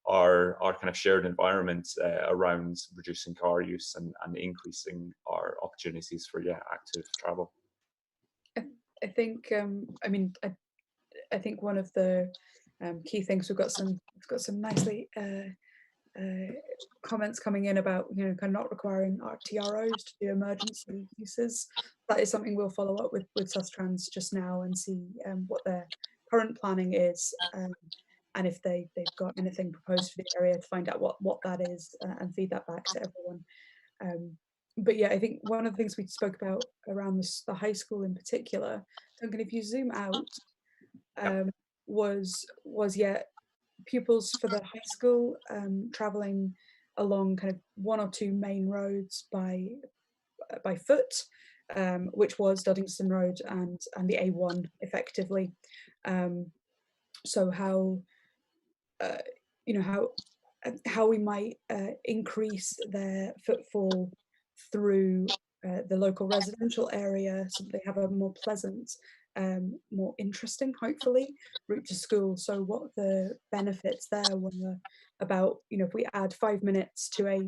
our kind of shared environment around reducing car use and increasing our opportunities for active travel. I think I think one of the key things, we've got some nicely comments coming in about, you know, kind of not requiring our TROs to do emergency uses. That is something we'll follow up with Sustrans just now and see what their current planning is, and if they've got anything proposed for the area, to find out what that is and feed that back to everyone. But yeah, I think one of the things we spoke about around the high school in particular, Duncan, if you zoom out, was pupils for the high school travelling along kind of 1 or 2 main roads by foot, which was Dudleyston Road and the A1 effectively. So how how we might increase their footfall through the local residential area, so that they have a more pleasant, more interesting, hopefully, route to school. So what the benefits there were about, you know, if we add 5 minutes to a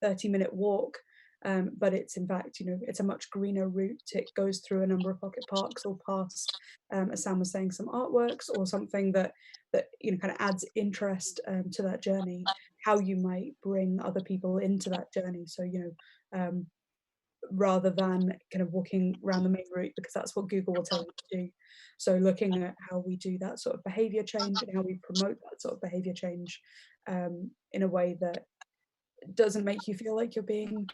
30-minute walk, but it's in fact, it's a much greener route. It goes through a number of pocket parks or past, as Sam was saying, some artworks or something that kind of adds interest to that journey. How you might bring other people into that journey. So rather than kind of walking around the main route, because that's what Google will tell you to do. So looking at how we do that sort of behaviour change and how we promote that sort of behaviour change in a way that doesn't make you feel like you're being,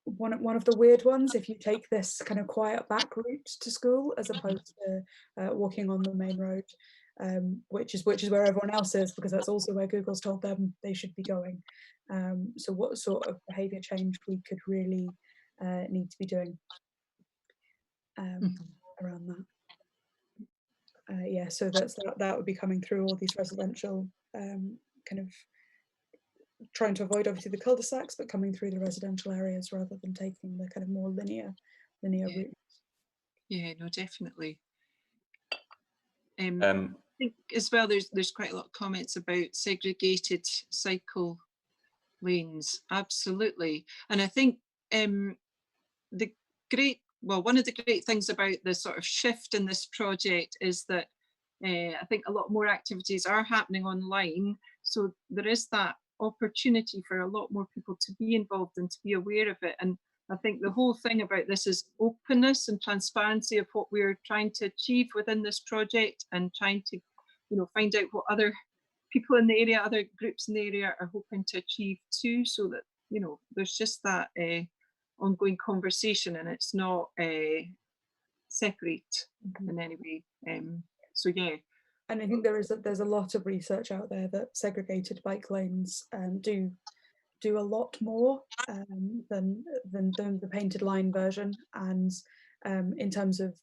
one of the weird ones if you take this kind of quiet back route to school as opposed to walking on the main road, which is where everyone else is, because that's also where Google's told them they should be going. So what sort of behaviour change we could really need to be doing around that. Yeah, so that would be coming through all these residential kind of trying to avoid obviously the cul-de-sacs, but coming through the residential areas rather than taking the kind of more linear route. Yeah, no, definitely. I think as well there's quite a lot of comments about segregated cycle lanes. Absolutely. And I think one of the great things about the sort of shift in this project is that I think a lot more activities are happening online, so there is that opportunity for a lot more people to be involved and to be aware of it. And I think the whole thing about this is openness and transparency of what we're trying to achieve within this project, and trying to find out what other people in the area, other groups in the area are hoping to achieve too, so that there's just that ongoing conversation and it's not separate in any way. So yeah. And I think there's a lot of research out there that segregated bike lanes do a lot more than the painted line version, and in terms of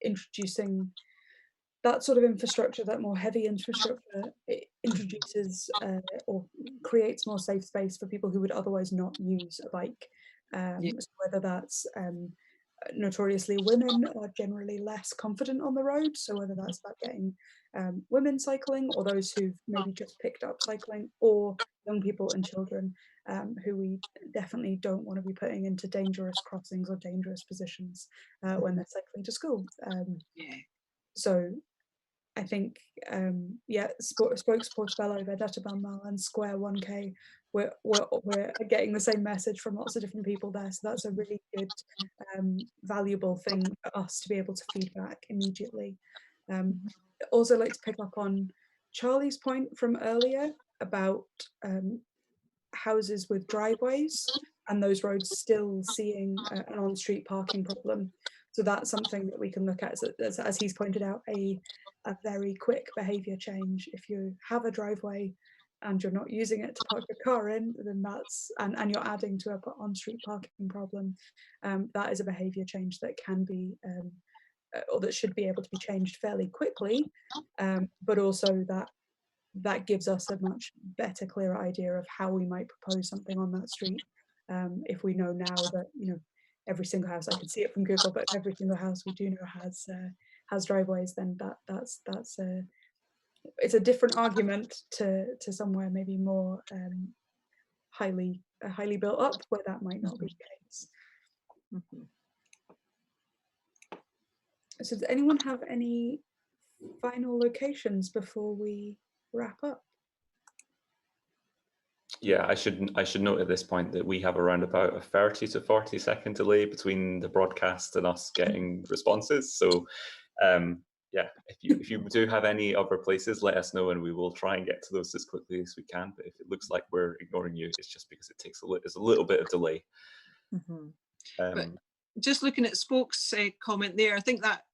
introducing that sort of infrastructure, that more heavy infrastructure, it introduces or creates more safe space for people who would otherwise not use a bike. So whether that's notoriously women are generally less confident on the road, so whether that's about getting women cycling, or those who've maybe just picked up cycling, or young people and children who we definitely don't want to be putting into dangerous crossings or dangerous positions when they're cycling to school. So I think, Spokes Portobello, Vedetta Banmal and Square 1K, we're getting the same message from lots of different people there. So that's a really good, valuable thing for us to be able to feed back immediately. Also like to pick up on Charlie's point from earlier about houses with driveways and those roads still seeing an on-street parking problem. So that's something that we can look at as he's pointed out, a very quick behaviour change. If you have a driveway and you're not using it to park your car in, then and you're adding to an on-street parking problem, that is a behaviour change that can be or that should be able to be changed fairly quickly, but also that gives us a much better, clearer idea of how we might propose something on that street. If we know now that every single house, I can see it from Google, but every single house we do know has driveways, then that's it's a different argument to somewhere maybe more highly built up, where that might not be the case. So does anyone have any final locations before we wrap up? Yeah, I should note at this point that we have around about a 30 to 40 second delay between the broadcast and us getting responses. So yeah, if you do have any other places, let us know and we will try and get to those as quickly as we can. But if it looks like we're ignoring you, it's just because it takes a little bit of delay. But just looking at Spoke's comment there, I think that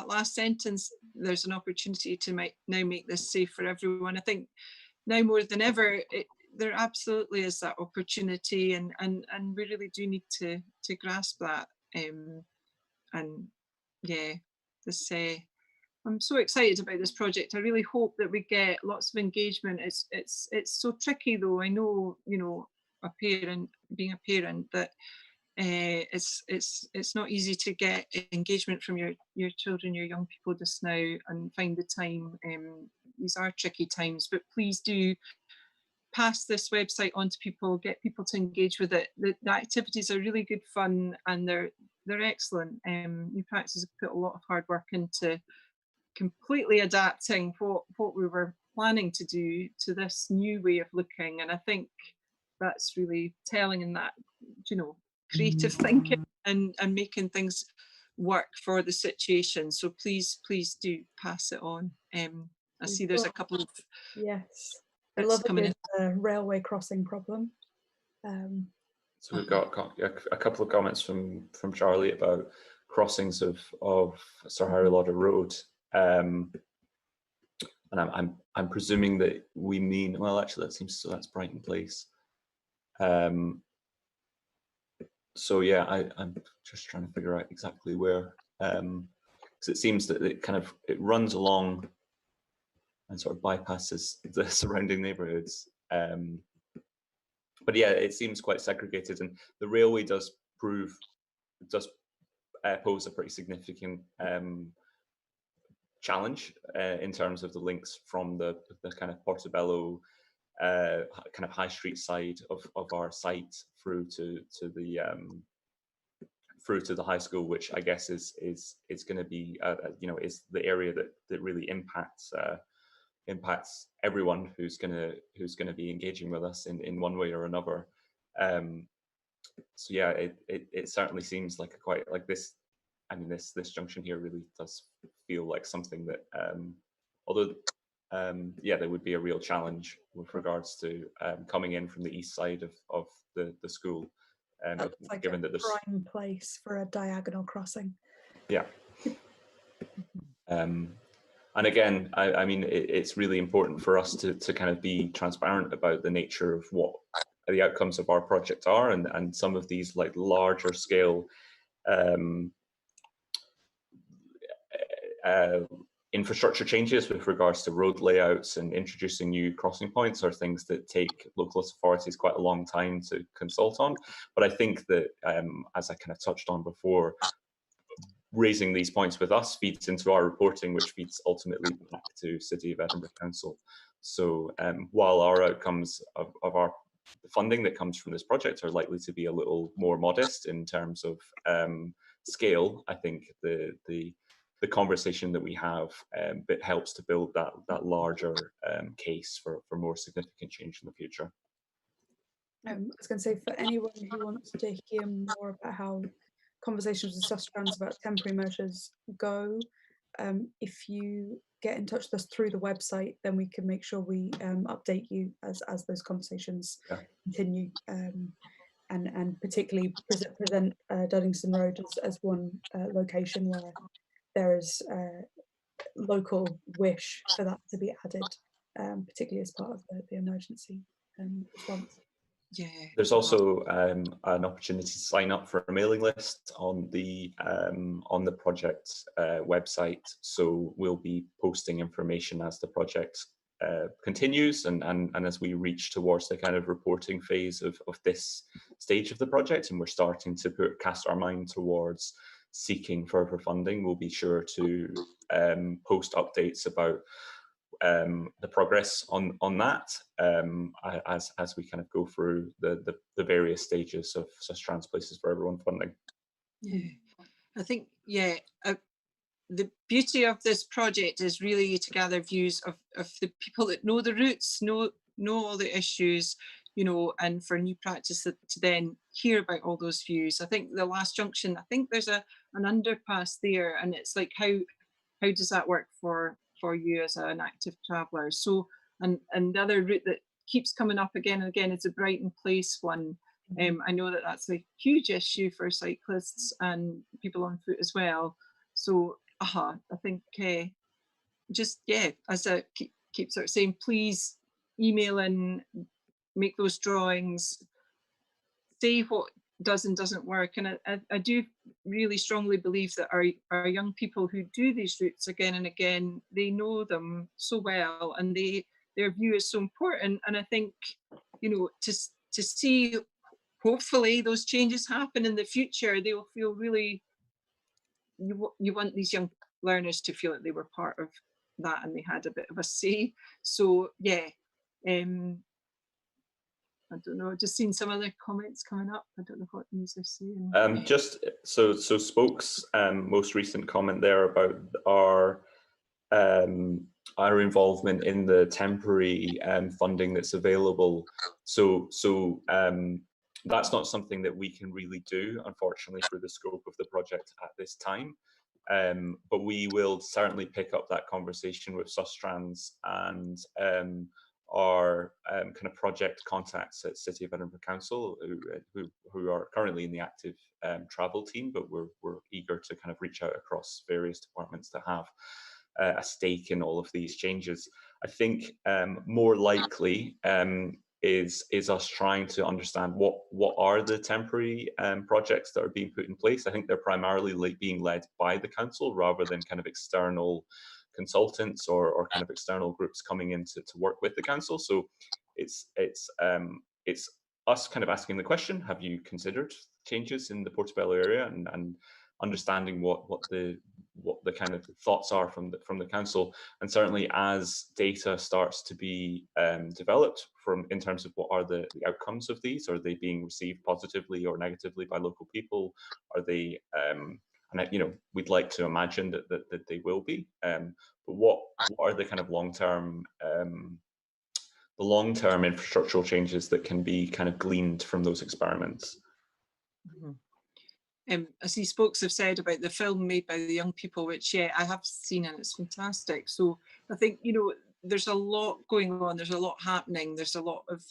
last sentence, there's an opportunity to now make this safe for everyone. I think now more than ever, there absolutely is that opportunity, and we really do need to grasp that. And yeah, I'm so excited about this project. I really hope that we get lots of engagement. It's so tricky though. I know, being a parent, that it's not easy to get engagement from your children, your young people just now, and find the time. These are tricky times, but please do pass this website on to people, get people to engage with it. The activities are really good fun, and they're excellent. New Practices have put a lot of hard work into completely adapting what we were planning to do to this new way of looking, and I think that's really telling in that, you know, creative thinking and making things work for the situation. So please do pass it on. I see there's a couple of yes, I love coming in. the railway crossing problem. So we've got a couple of comments from Charlie about crossings of Sir Harry Lauder Road, and I'm presuming that we mean, well, actually that seems, so that's Brighton Place. So yeah, I'm just trying to figure out exactly where, because it seems that it runs along and sort of bypasses the surrounding neighbourhoods. But yeah, it seems quite segregated, and the railway does pose a pretty significant challenge in terms of the links from the kind of Portobello kind of high street side of our site through to the high school, which I guess is going to be you know, is the area that really impacts everyone who's going to be engaging with us in one way or another. So yeah, it certainly seems like quite like this. I mean, this junction here really does feel like something that, although yeah, there would be a real challenge with regards to coming in from the east side of the school, That's like given that there's prime place for a diagonal crossing. Yeah. And again, I mean, it's really important for us to kind of be transparent about the nature of what the outcomes of our project are, and some of these like larger scale infrastructure changes with regards to road layouts and introducing new crossing points are things that take local authorities quite a long time to consult on. But I think that, as I kind of touched on before, raising these points with us feeds into our reporting, which feeds ultimately back to City of Edinburgh Council. So while our outcomes of our funding that comes from this project are likely to be a little more modest in terms of scale, I think the conversation that we have it helps to build that larger case for more significant change in the future. I was going to say, for anyone who wants to hear more about how conversations with Sustrans about temporary measures go, if you get in touch with us through the website, then we can make sure we update you as those conversations continue, and particularly present Dudleyston Road as one location where there is local wish for that to be added, particularly as part of the emergency response. Yeah. There's also an opportunity to sign up for a mailing list on the project website. So we'll be posting information as the project continues and as we reach towards the kind of reporting phase of this stage of the project, and we're starting to cast our mind towards seeking further funding. We'll be sure to post updates about the progress on that as we kind of go through the various stages of Sustrans Places for Everyone funding. Yeah, I think the beauty of this project is really to gather views of the people that know the routes, know all the issues, you know, and for New Practice to then hear about all those views. I think the last junction, I think there's an underpass there, and it's like how does that work for you as an active traveller? So and the other route that keeps coming up again and again is the Brighton Place one. I know that that's a huge issue for cyclists and people on foot as well. So I think as I keep sort of saying, please email in, make those drawings, say what does and doesn't work. And I do really strongly believe that our young people who do these routes again and again, they know them so well, and their view is so important. And I think, you know, to see hopefully those changes happen in the future, they will feel really, you want these young learners to feel that they were part of that and they had a bit of a say. So yeah, I don't know. I've just seen some other comments coming up. I don't know what these are saying. Just so Spoke's most recent comment there about our involvement in the temporary funding that's available. So that's not something that we can really do, unfortunately, through the scope of the project at this time. But we will certainly pick up that conversation with Sustrans and our kind of project contacts at City of Edinburgh Council, who are currently in the active travel team, but we're eager to kind of reach out across various departments that have a stake in all of these changes. I think more likely is us trying to understand what are the temporary projects that are being put in place. I think they're primarily being led by the council rather than kind of external consultants or kind of external groups coming in to work with the council. So it's us kind of asking the question: have you considered changes in the Portobello area, and understanding what the kind of thoughts are from the council. And certainly as data starts to be developed in terms of what are the outcomes of these, are they being received positively or negatively by local people, are they and we'd like to imagine that they will be, but what are the kind of long-term infrastructural changes that can be kind of gleaned from those experiments? As these folks have said about the film made by the young people, which I have seen, and it's fantastic. So I think there's a lot going on, there's a lot happening, there's a lot of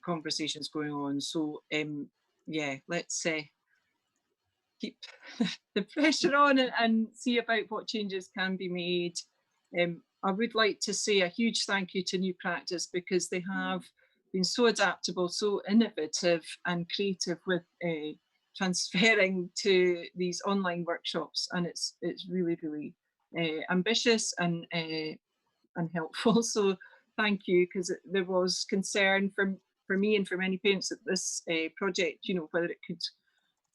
conversations going on. So let's keep the pressure on and see about what changes can be made. I would like to say a huge thank you to New Practice, because they have been so adaptable, so innovative and creative with transferring to these online workshops, and it's really, really ambitious and helpful. So thank you, because there was concern for me and for many parents that this project, whether it could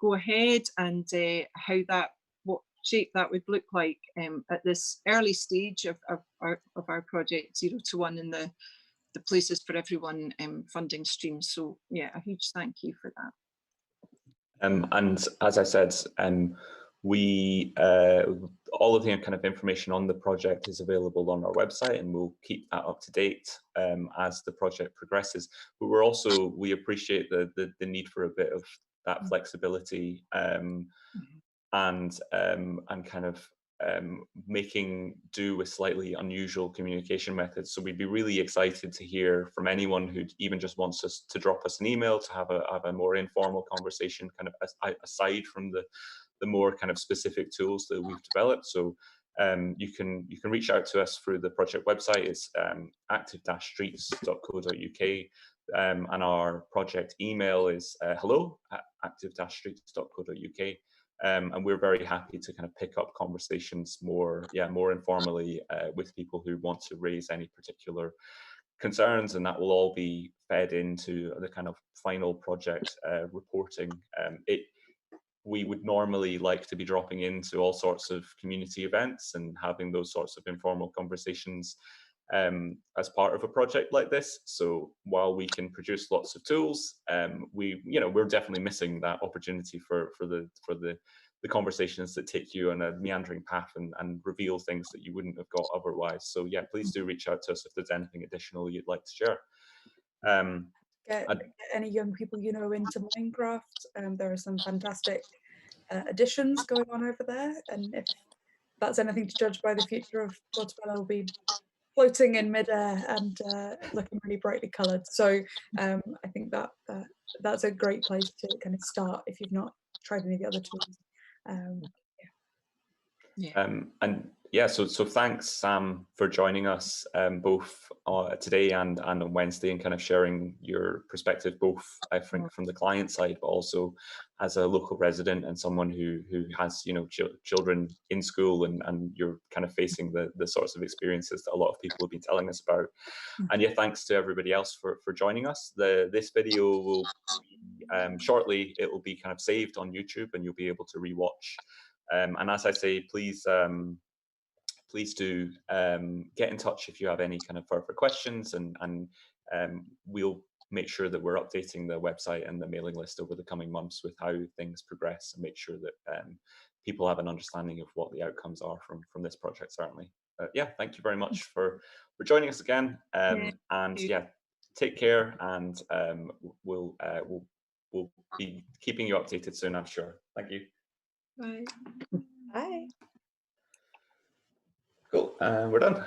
go ahead and what shape that would look like at this early stage of our project 0 to 1 in the Places for Everyone funding stream. So a huge thank you for that. And as I said, we all of the kind of information on the project is available on our website, and we'll keep that up to date as the project progresses. But we appreciate the need for a bit of that flexibility and kind of making do with slightly unusual communication methods. So we'd be really excited to hear from anyone who even just wants us to drop us an email to have a more informal conversation, kind of aside from the more kind of specific tools that we've developed. So you can reach out to us through the project website. It's active-streets.co.uk, and our project email is hello@active-streets.co.uk. And we're very happy to kind of pick up conversations more informally with people who want to raise any particular concerns, and that will all be fed into the kind of final project reporting. We would normally like to be dropping into all sorts of community events and having those sorts of informal conversations as part of a project like this. So while we can produce lots of tools, we're definitely missing that opportunity for the conversations that take you on a meandering path and reveal things that you wouldn't have got otherwise. So please do reach out to us if there's anything additional you'd like to share. Get any young people into Minecraft. There are some fantastic additions going on over there, and if that's anything to judge by, the future of Portobello will be floating in midair and looking really brightly coloured. So I think that's a great place to kind of start if you've not tried any of the other tools. So thanks, Sam, for joining us both today and on Wednesday, and kind of sharing your perspective, both I think from the client side, but also as a local resident and someone who has children in school, and you're kind of facing the sorts of experiences that a lot of people have been telling us about. And thanks to everybody else for joining us. This video will shortly, it will be kind of saved on YouTube, and you'll be able to rewatch. And as I say, please do get in touch if you have any kind of further questions, and we'll make sure that we're updating the website and the mailing list over the coming months with how things progress, and make sure that people have an understanding of what the outcomes are from this project, certainly. Yeah, thank you very much for joining us again. And yeah, take care, and we'll be keeping you updated soon, I'm sure. Thank you. Bye. Bye. Cool, we're done.